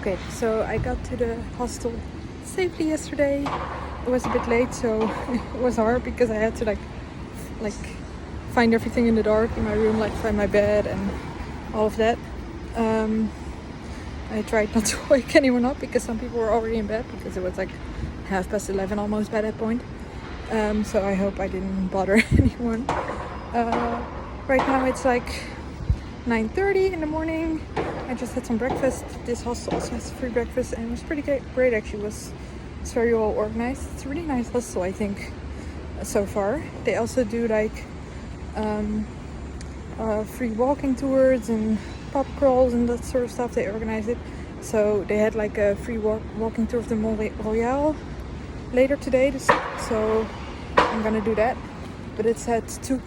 Okay, so I got to the hostel safely yesterday. It was a bit late, so it was hard because I had to like find everything in the dark in my room, like find my bed and all of that. I tried not to wake anyone up because some people were already in bed because it was like 11:30 almost by that point. So I hope I didn't bother anyone. Right now it's like 9:30 in the morning. I just had some breakfast. This hostel also has free breakfast and it was pretty great actually. It's very well organized. It's a really nice hostel, I think, so far. They also do like free walking tours and pub crawls and that sort of stuff. They organize it. So they had like a free walking tour of the Montreal later today. So I'm gonna do that. But it's at 2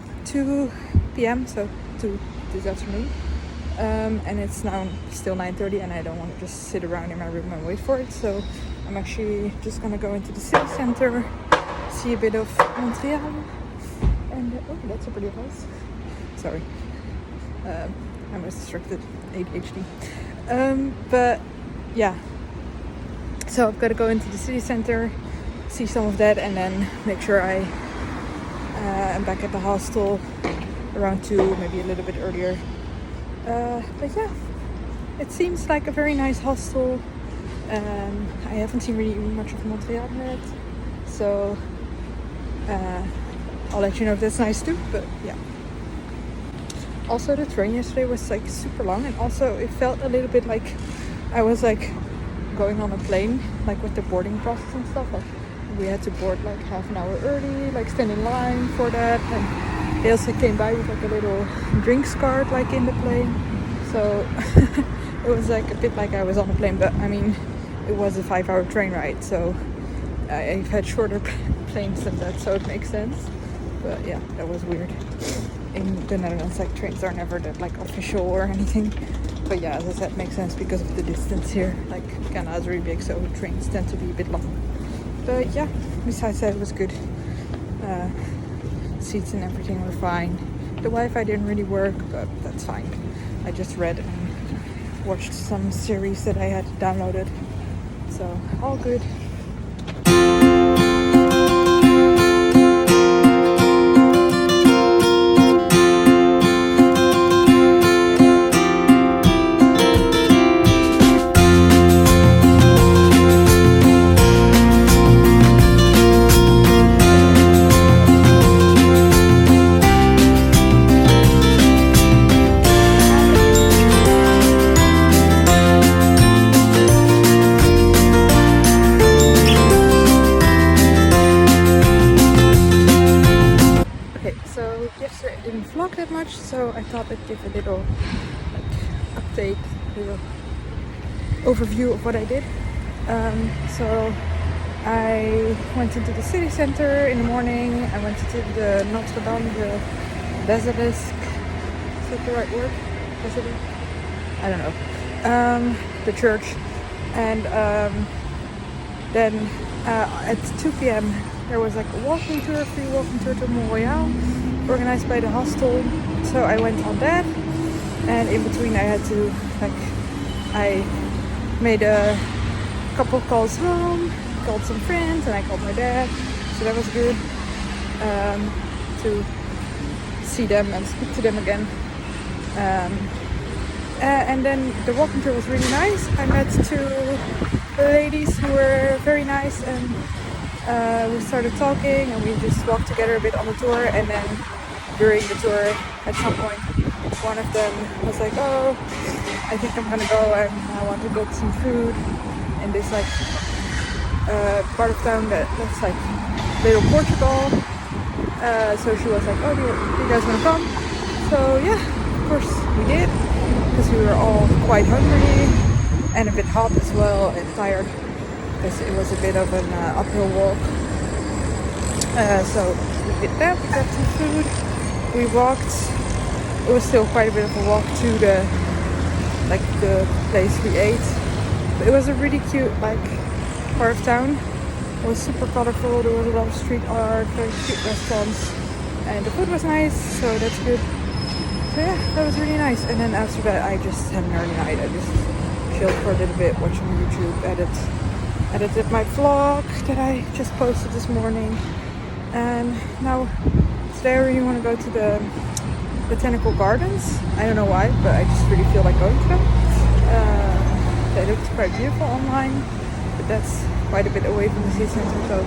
p.m. so 2 this afternoon. And it's now still 9:30 and I don't want to just sit around in my room and wait for it. So I'm actually just gonna go into the city center, see a bit of Montreal. And oh, that's a pretty house. Sorry. I was distracted. ADHD. But yeah. So I've got to go into the city center, see some of that, and then make sure I am back at the hostel around 2, maybe a little bit earlier. But yeah, it seems like a very nice hostel. I haven't seen really much of Montreal yet, so I'll let you know if that's nice too. But yeah. Also, the train yesterday was like super long, and also it felt a little bit like I was like going on a plane, like with the boarding process and stuff. Like we had to board like half an hour early, like stand in line for that, and they also came by with like a little drinks cart like in the plane. So it was like a bit like I was on a plane, but I mean it was a 5-hour train ride, so I've had shorter planes than that, so it makes sense. But yeah, that was weird. In the Netherlands, like trains are never that like official or anything. But yeah, as I said, makes sense because of the distance here. Like Canada is really big, so trains tend to be a bit long. But yeah, besides that, it was good. Seats and everything were fine. The Wi-Fi didn't really work, but that's fine. I just read and watched some series that I had downloaded. So all good. Yesterday I didn't vlog that much, so I thought I'd give a little like update, little overview of what I did. So I went into the city center in the morning. I went to the Notre Dame, the basilisk. Is that the right word? Basilisk? I don't know. The church, and then at 2 p.m. there was like a walking tour, free walking tour to Montreal, organized by the hostel. So I went on that, and in between I had to I made a couple calls home, called some friends, and I called my dad, so that was good to see them and speak to them again. And then the walking tour was really nice. I met 2 ladies who were very nice, and we started talking and we just walked together a bit on the tour. And then during the tour, at some point, one of them was like, oh, I think I'm gonna go and I want to get some food in this like part of town that looks like little Portugal. So she was like, oh, do you guys wanna come? So yeah, of course we did, because we were all quite hungry and a bit hot as well and tired, because it was a bit of an uphill walk. So we did that, we got some food, we walked. It was still quite a bit of a walk to the place we ate. But it was a really cute part of town. It was super colorful, there was a lot of street art, very cute restaurants, and the food was nice, so that's good. So yeah, that was really nice. And then after that I just had an early night. I just chilled for a little bit, watching YouTube, edited my vlog that I just posted this morning. And now today I really want to go to the botanical gardens. I don't know why, but I just really feel like going to them. They looked quite beautiful online, but that's quite a bit away from the city center, so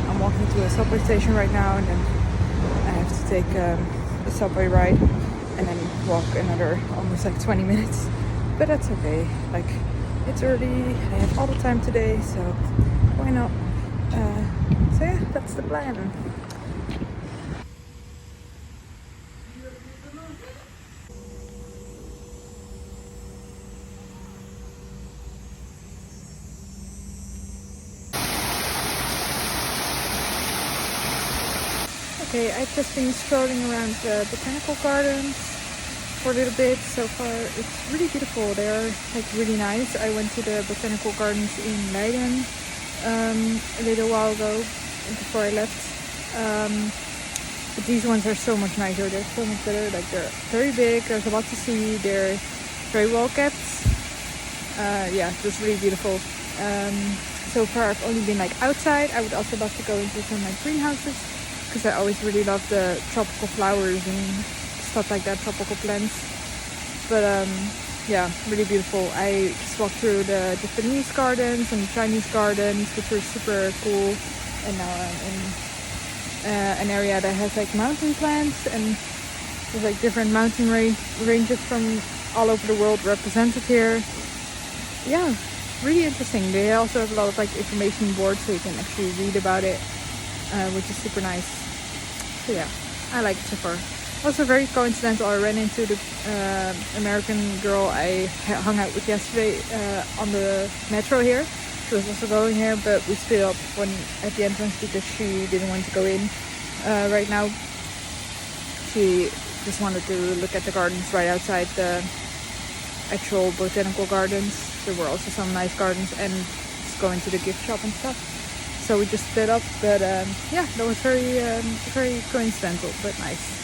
I'm walking to a subway station right now, and then I have to take a subway ride and then walk another almost like 20 minutes. But that's okay, like it's early, I have all the time today, so why not? So yeah, that's the plan. Okay, I've just been strolling around the botanical gardens for a little bit. So far it's really beautiful. They are like really nice. I went to the botanical gardens in Leiden a little while ago before I left. But these ones are so much nicer. They're so much better. Like they're very big. There's a lot to see. They're very well kept. Yeah, just really beautiful. So far I've only been like outside. I would also love to go into some like greenhouses, because I always really love the tropical flowers and stuff like that, tropical plants. But yeah, really beautiful. I just walked through the Japanese gardens and the Chinese gardens, which were super cool. And now I'm in an area that has like mountain plants, and there's like different mountain ranges from all over the world represented here. Yeah, really interesting. They also have a lot of like information boards, so you can actually read about it, which is super nice. So yeah, I like it so far. Also very coincidental, I ran into the American girl I hung out with yesterday on the metro here. She was also going here, but we split up at the entrance because she didn't want to go in right now. She just wanted to look at the gardens right outside the actual botanical gardens. There were also some nice gardens, and just going to the gift shop and stuff. So we just split up, but yeah, that was very coincidental, but nice.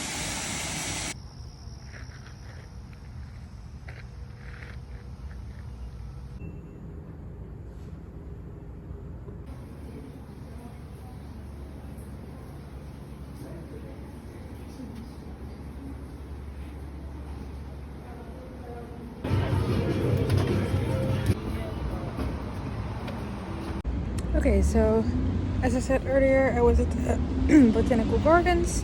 Okay, so as I said earlier, I was at the botanical gardens.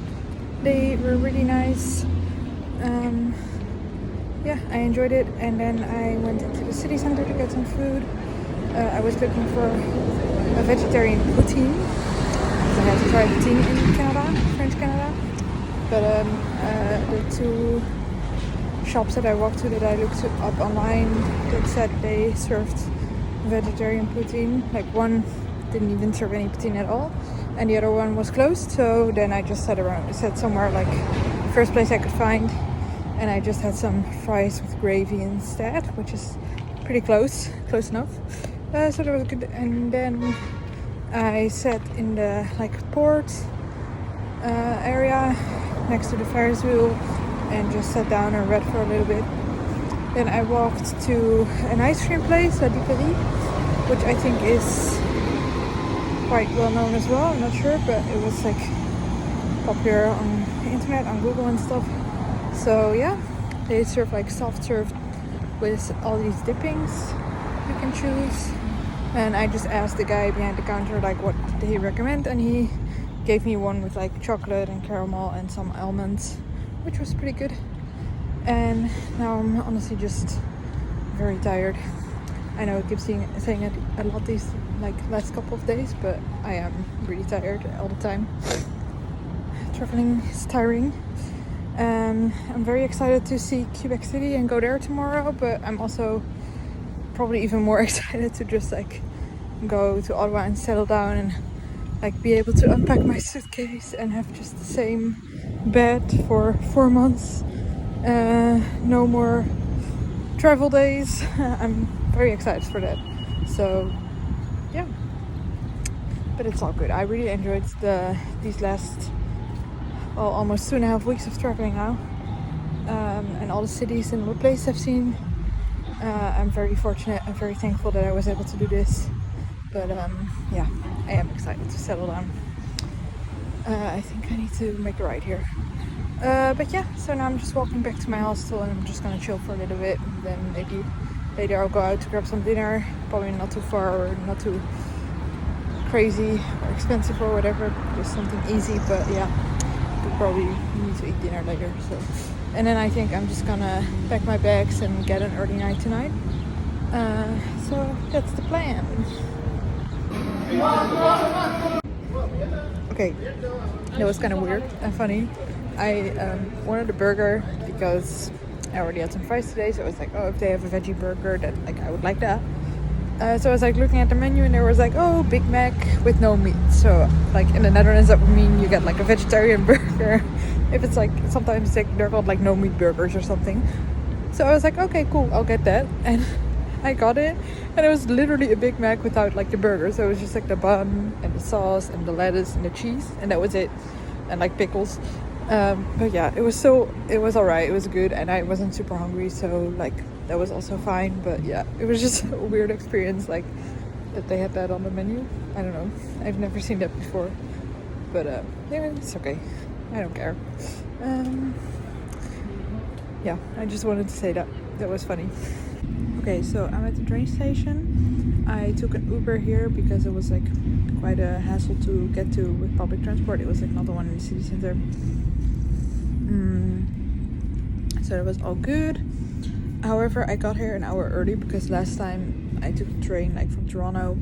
They were really nice. Yeah, I enjoyed it. And then I went into the city center to get some food. I was looking for a vegetarian poutine, because I had to try poutine in Canada, French Canada. But the two shops that I walked to that I looked up online that said they served vegetarian poutine. Like one didn't even serve any poutine at all, and the other one was closed. So then I just sat somewhere like the first place I could find, and I just had some fries with gravy instead, which is pretty close enough. So that was good. And then I sat in the like port area next to the Ferris wheel and just sat down and read for a little bit. Then I walked to an ice cream place, La Duperie, which I think is quite well known as well. I'm not sure, but it was like popular on the internet, on Google and stuff. So yeah, they serve like soft serve with all these dippings you can choose. And I just asked the guy behind the counter like what did he recommend, and he gave me one with like chocolate and caramel and some almonds, which was pretty good. And now I'm honestly just very tired. I know I keep saying it a lot these like last couple of days, but I am really tired all the time. Traveling is tiring. I'm very excited to see Quebec City and go there tomorrow, but I'm also probably even more excited to just like go to Ottawa and settle down and like be able to unpack my suitcase and have just the same bed for 4 months. No more travel days. I'm very excited for that. So yeah, but it's all good. I really enjoyed these last almost 2.5 weeks of traveling now, and all the cities and all the places I've seen. I'm very fortunate and very thankful that I was able to do this. But yeah, I am excited to settle down. I think I need to make a ride here. But yeah, so now I'm just walking back to my hostel and I'm just gonna chill for a little bit. And then maybe later I'll go out to grab some dinner. Probably not too far or not too crazy or expensive or whatever. Just something easy, but yeah, we'll probably need to eat dinner later. So, and then I think I'm just gonna pack my bags and get an early night tonight. So that's the plan. Okay, that was kind of weird and funny. I wanted a burger because I already had some fries today, so I was like, oh, if they have a veggie burger, then like I would like that. So I was like looking at the menu and there was like, oh, Big Mac with no meat. So like in the Netherlands that would mean you get like a vegetarian burger. If it's like sometimes they're called like no meat burgers or something. So I was like, okay, cool, I'll get that. And I got it, and it was literally a Big Mac without like the burger. So it was just like the bun and the sauce and the lettuce and the cheese, and that was it, and like pickles. But yeah, it was alright. It was good, and I wasn't super hungry, so like that was also fine. But yeah, it was just a weird experience, like that they had that on the menu. I don't know. I've never seen that before, but yeah, it's okay. I don't care. Yeah, I just wanted to say that was funny. Okay, so I'm at the train station. I took an Uber here because it was like quite a hassle to get to with public transport. It was like not the one in the city center. So it was all good. However, I got here an hour early because last time I took the train like from Toronto,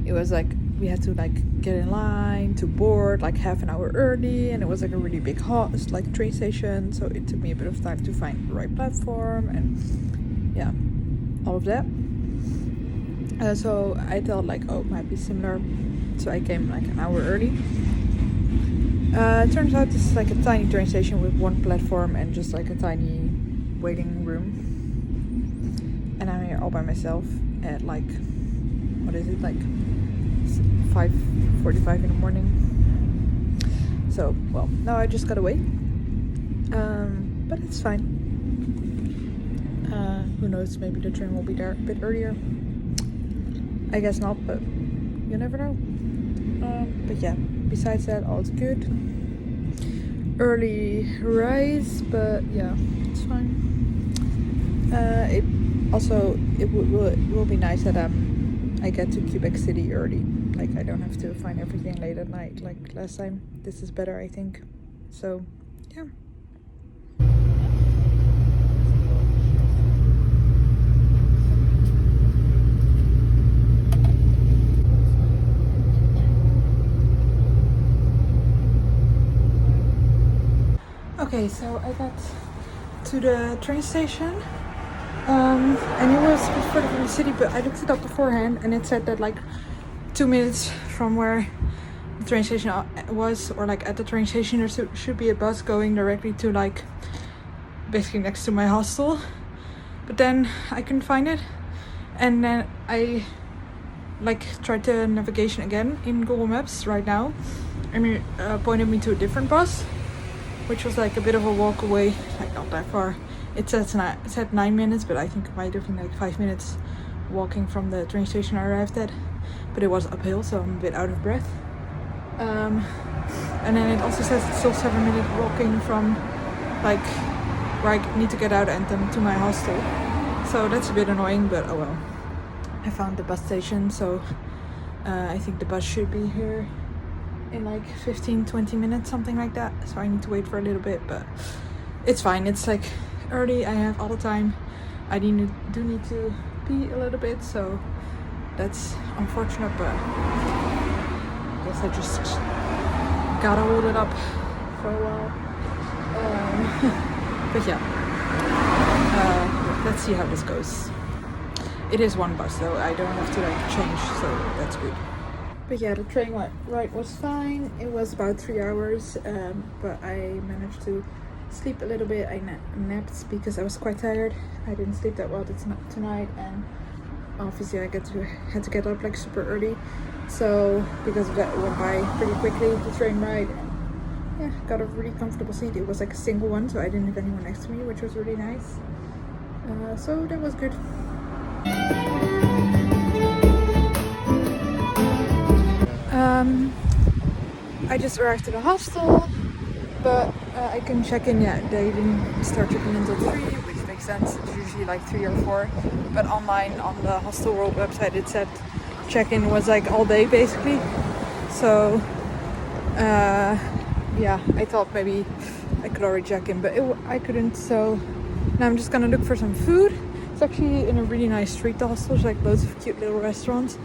it was like we had to like get in line to board like half an hour early, and it was like a really big like train station. So it took me a bit of time to find the right platform and yeah, all of that. So I thought like, oh, it might be similar. So I came like an hour early. It turns out this is like a tiny train station with one platform and just like a tiny waiting room. And I'm here all by myself at like, what is it, like 5:45 in the morning. So, well, now I just gotta wait. But it's fine. Who knows, maybe the train will be there a bit earlier. I guess not, but you never know. But yeah, besides that, all's good. Early rise, but yeah, it's fine. It will be nice that I get to Quebec City early. Like I don't have to find everything late at night like last time. This is better, I think. So yeah. Okay, so I got to the train station. I knew it was a bit further from the city, but I looked it up beforehand and it said that like 2 minutes from where the train station was, or like at the train station, there should be a bus going directly to like basically next to my hostel. But then I couldn't find it, and then I like tried the navigation again in Google Maps right now, and it pointed me to a different bus, which was like a bit of a walk away, like not that far. It said 9 minutes, but I think it might have been like 5 minutes walking from the train station I arrived at. But it was uphill, so I'm a bit out of breath. And then it also says it's still 7 minutes walking from like where I need to get out and then to my hostel. So that's a bit annoying, but oh well. I found the bus station, so I think the bus should be here in like 15-20 minutes, something like that. So I need to wait for a little bit, but it's fine. It's like early, I have all the time. I do need to pee a little bit, so that's unfortunate, but I guess I just gotta hold it up for a while. But yeah, let's see how this goes. It is one bus though, I don't have to like change, so that's good. But yeah, the train ride was fine. It was about 3 hours, but I managed to sleep a little bit. I napped because I was quite tired. I didn't sleep that well tonight, and obviously I had to get up like super early. So because of that, it went by pretty quickly, the train ride. And yeah, got a really comfortable seat. It was like a single one, so I didn't have anyone next to me, which was really nice. So that was good. I just arrived at the hostel, but I couldn't check in yet. They didn't start checking in until 3, which makes sense. It's usually like 3 or 4. But online on the Hostel World website, it said check-in was like all day basically. So yeah, I thought maybe I could already check in, but I couldn't. So now I'm just gonna look for some food. It's actually in a really nice street, the hostel. There's like loads of cute little restaurants.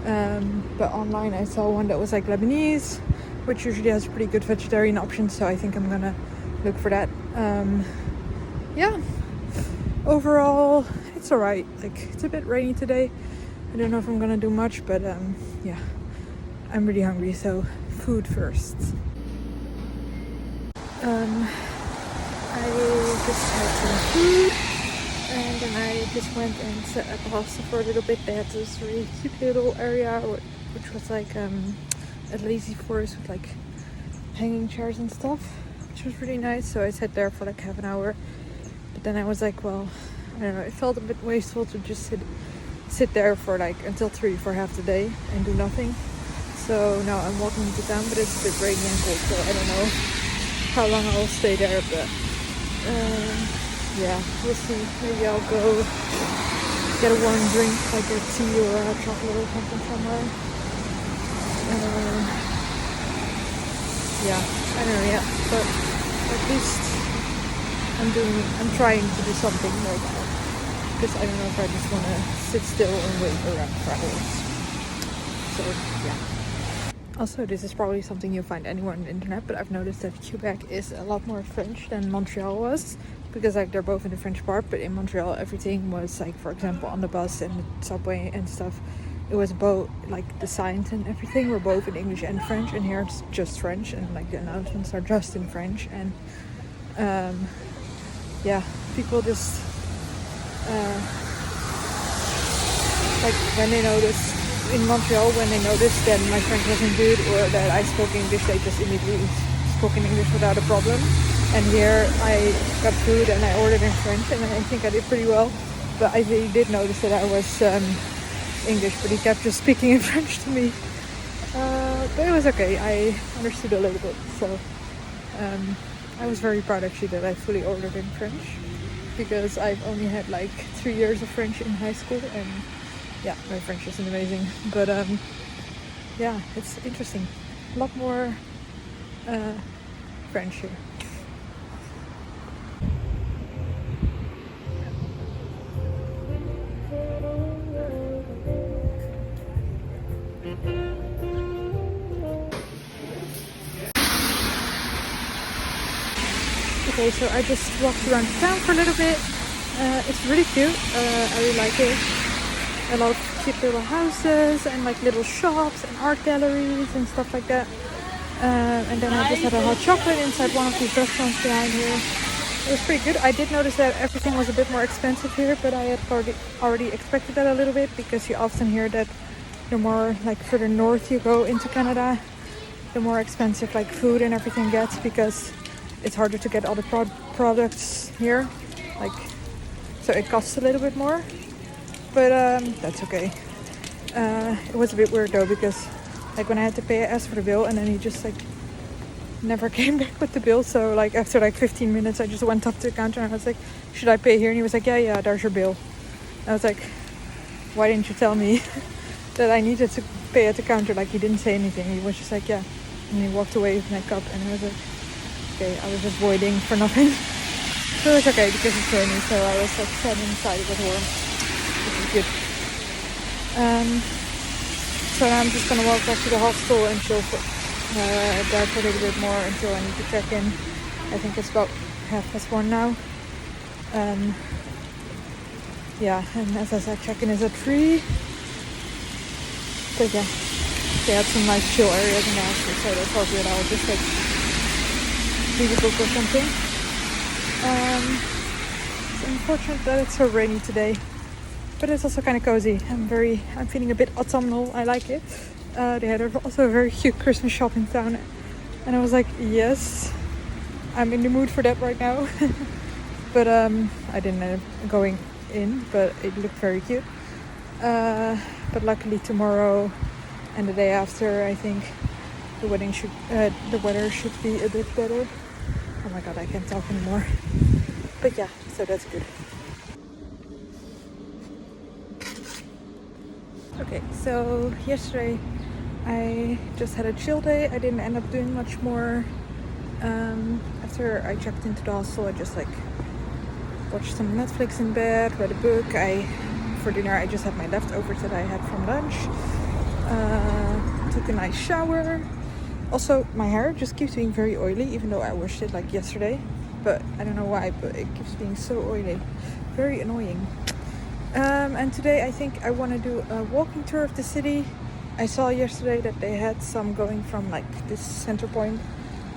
But online I saw one that was like Lebanese, which usually has pretty good vegetarian options, so I think I'm gonna look for that. Yeah, overall it's alright. Like, it's a bit rainy today. I don't know if I'm gonna do much, but yeah, I'm really hungry, so food first. I just had some food, and then I just went and sat at the hostel for a little bit. They had this really cute little area, which was like a lazy forest with like hanging chairs and stuff, which was really nice. So I sat there for like half an hour, but then I was like, well, I don't know, it felt a bit wasteful to just sit there for like until 3 for half the day and do nothing. So now I'm walking into town, but it's a bit rainy and cold, so I don't know how long I'll stay there, but yeah, we'll see. Maybe I'll go get a warm drink, like a tea or a chocolate or something somewhere. Yeah, I don't know yet, but at least I'm trying to do something right now, because I don't know if I just want to sit still and wait around for hours. So yeah. Also, this is probably something you'll find anywhere on the internet, but I've noticed that Quebec is a lot more French than Montreal was, because like they're both in the French part, but in Montreal everything was like, for example, on the bus and the subway and stuff, it was both like the signs and everything were both in English and French, and here it's just French, and like the announcements are just in French. And yeah, people just like when they notice in Montreal, when they noticed that my French wasn't good or that I spoke English, they just immediately spoke in English without a problem. And here I got food and I ordered in French, and I think I did pretty well. But he did notice that I was English, but he kept just speaking in French to me. But it was okay. I understood a little bit. So I was very proud actually that I fully ordered in French, because I've only had like 3 years of French in high school, and yeah, my French isn't amazing, but yeah, it's interesting. A lot more French here. Okay, so I just walked around town for a little bit. It's really cute. I really like it. A lot of cute little houses and like little shops and art galleries and stuff like that. And then I just had a hot chocolate inside one of these restaurants behind here. It was pretty good. I did notice that everything was a bit more expensive here, but I had already expected that a little bit, because you often hear that the more like further north you go into Canada, the more expensive like food and everything gets, because it's harder to get all the products here. Like, so it costs a little bit more. But that's okay. It was a bit weird though, because like when I had to pay, I asked for the bill, and then he just like never came back with the bill. So like after like 15 minutes, I just went up to the counter and I was like, should I pay here? And he was like, yeah, there's your bill. And I was like, why didn't you tell me that I needed to pay at the counter? Like, he didn't say anything. He was just like, yeah. And he walked away with my cup, and I was like, okay, I was just waiting for nothing. So it was okay, because it's raining, so I was like standing inside, it was warm. Which is good. So now I'm just gonna walk back to the hostel and chill there for a little bit more until I need to check in. I think it's about 1:30 now. Yeah, and as I said, check-in is at 3. But yeah, they had some nice chill areas in the hostel, so they thought that I would just like leave a book or something. It's unfortunate that it's so rainy today, but it's also kind of cozy. I'm feeling a bit autumnal. I like it. They had also a very cute Christmas shop in town, and I was like, yes, I'm in the mood for that right now. But I didn't end up going in, but it looked very cute. But luckily tomorrow and the day after, I think the weather should be a bit better. Oh my god, I can't talk anymore. But yeah, so that's good. Okay, so yesterday I just had a chill day. I didn't end up doing much more. After I checked into the hostel, I just like watched some Netflix in bed, read a book. For dinner I just had my leftovers that I had from lunch. Took a nice shower. Also, my hair just keeps being very oily, even though I washed it like yesterday. But I don't know why, but it keeps being so oily. Very annoying. And today I think I want to do a walking tour of the city. I saw yesterday that they had some going from like this center point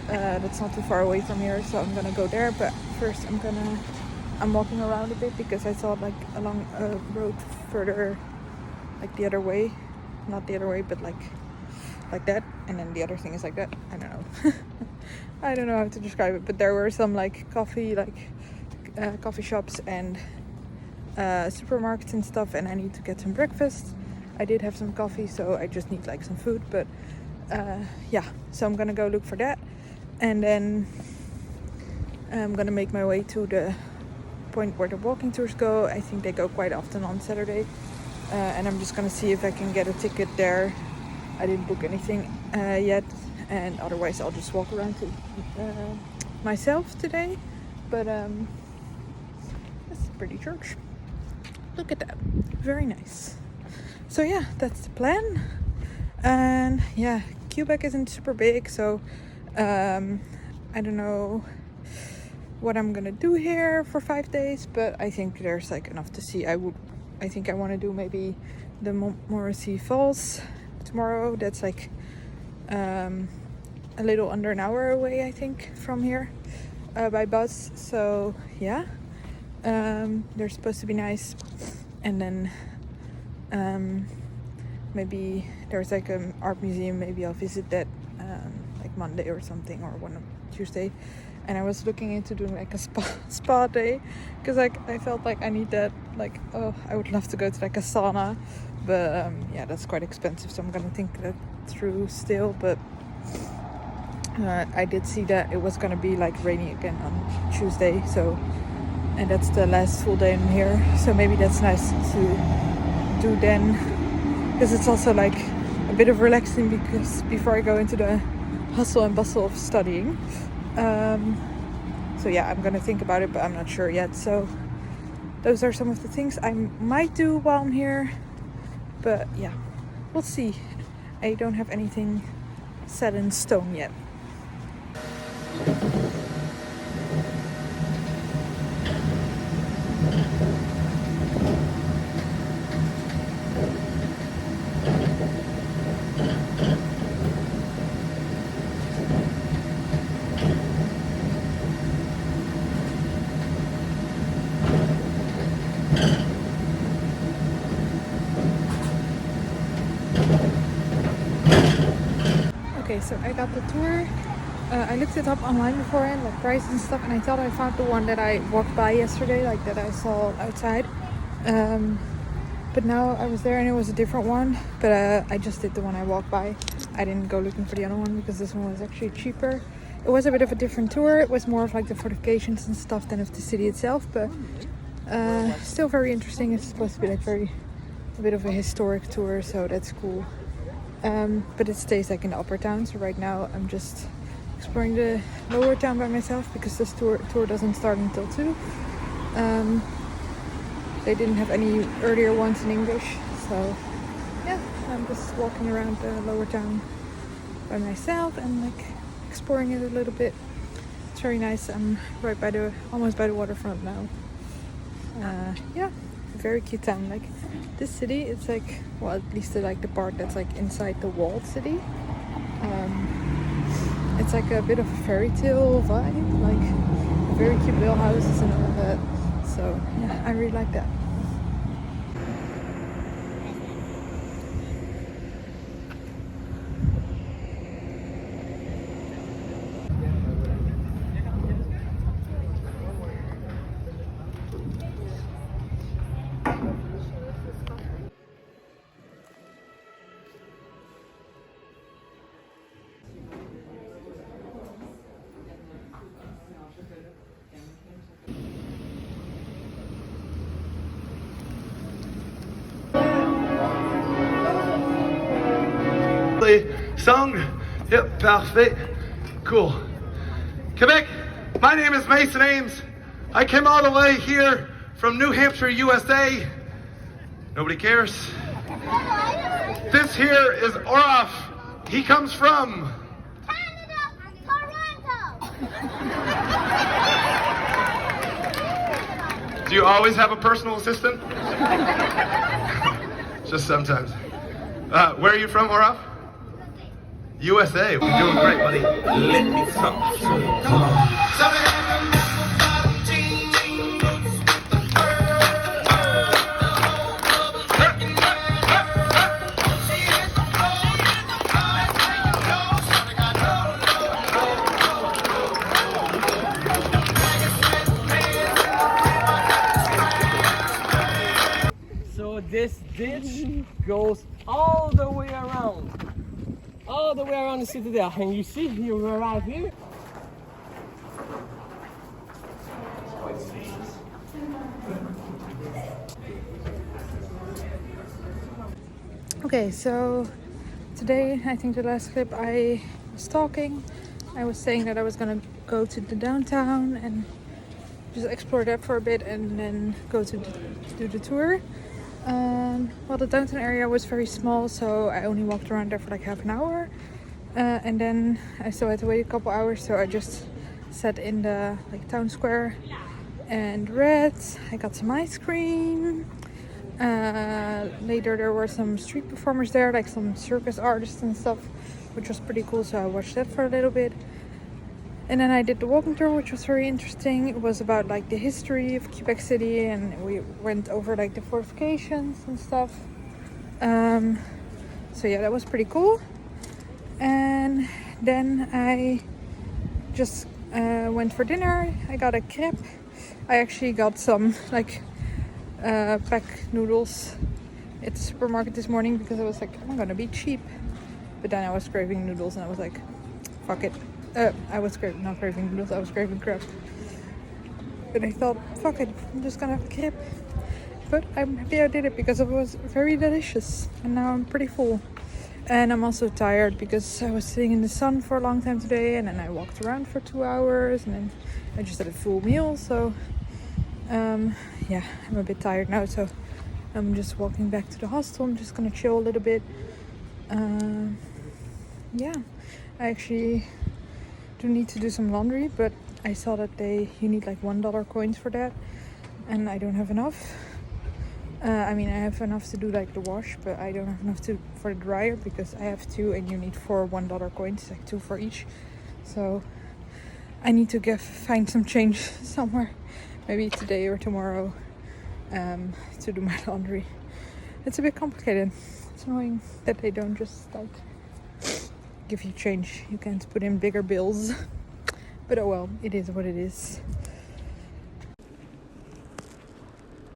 that's not too far away from here, so I'm gonna go there. But first I'm walking around a bit because I saw like along a road further, like the other way, not the other way, but like that, and then the other thing is like that. I don't know. I don't know how to describe it, but there were some like coffee shops and supermarkets and stuff, and I need to get some breakfast. I did have some coffee, so I just need like some food, but yeah, so I'm gonna go look for that, and then I'm gonna make my way to the point where the walking tours go. I think they go quite often on Saturday, and I'm just gonna see if I can get a ticket there. I didn't book anything yet, and otherwise I'll just walk around to myself today. But it's a pretty church. Look at that, very nice. So yeah, that's the plan. And yeah, Quebec isn't super big, so I don't know what I'm gonna do here for 5 days, but I think there's like enough to see. I think I want to do maybe the Montreal Falls tomorrow. That's like a little under an hour away, I think, from here by bus. So yeah, they're supposed to be nice. And then maybe there's like an art museum. Maybe I'll visit that like Monday or something, or Tuesday. And I was looking into doing like a spa day, because like I felt like I need that. Like, oh, I would love to go to like a sauna, but yeah, that's quite expensive, so I'm gonna think that through still. But I did see that it was gonna be like rainy again on Tuesday, so, and that's the last full day in here, so maybe that's nice to do then, because it's also like a bit of relaxing, because before I go into the hustle and bustle of studying. So yeah, I'm gonna think about it, but I'm not sure yet. So those are some of the things I might do while I'm here, but yeah, we'll see. I don't have anything set in stone yet. Okay, so I got the tour. I looked it up online beforehand, like prices and stuff, and I thought I found the one that I walked by yesterday, like that I saw outside. But now I was there and it was a different one, but I just did the one I walked by. I didn't go looking for the other one because this one was actually cheaper. It was a bit of a different tour. It was more of like the fortifications and stuff than of the city itself, but still very interesting. It's supposed to be like a bit of a historic tour, so that's cool. But it stays like in the upper town, so right now I'm just exploring the lower town by myself, because this tour doesn't start until 2. They didn't have any earlier ones in English, so yeah, I'm just walking around the lower town by myself and like exploring it a little bit. It's very nice. I'm right almost by the waterfront now. Yeah, very cute town. Like this city, it's like, well, at least like the part that's like inside the walled city. It's like a bit of a fairy tale vibe, like very cute little houses and all that. So yeah, I really like that. Song? Yep, parfait. Cool. Quebec, my name is Mason Ames. I came all the way here from New Hampshire, USA. Nobody cares. This here is Oraf. He comes from Canada, Toronto. Do you always have a personal assistant? Just sometimes. Where are you from, Oraf? USA. We're doing great, buddy. Let me come on. So this ditch goes all the way around the city there, and you see you arrive here. Okay, so today, I think the last clip I was talking, I was saying that I was gonna go to the downtown and just explore that for a bit and then go to do the tour. Well, the downtown area was very small, so I only walked around there for like half an hour. And then I still had to wait a couple hours, so I just sat in the like town square and read. I got some ice cream. Later there were some street performers there, like some circus artists and stuff, which was pretty cool, so I watched that for a little bit. And then I did the walking tour, which was very interesting. It was about like the history of Quebec City, and we went over like the fortifications and stuff. So yeah, that was pretty cool. And then I just went for dinner. I got a crepe. I actually got some like pack noodles at the supermarket this morning because I was like, I'm gonna be cheap. But then I was craving noodles and I was like, fuck it. I was not craving noodles, I was craving crepe. But I thought, fuck it, I'm just gonna have a crepe. But I'm happy I did it because it was very delicious. And now I'm pretty full. And I'm also tired because I was sitting in the sun for a long time today, and then I walked around for 2 hours, and then I just had a full meal. So yeah, I'm a bit tired now, so I'm just walking back to the hostel. I'm just gonna chill a little bit. Yeah, I actually do need to do some laundry, but I saw that you need like $1 coins for that, and I don't have enough. I mean, I have enough to do like the wash, but I don't have enough for the dryer because I have 2 and you need 4 $1 coins, like 2 for each. So I need to find some change somewhere, maybe today or tomorrow, to do my laundry. It's a bit complicated. It's annoying that they don't just like give you change. You can't put in bigger bills. But oh well, it is what it is.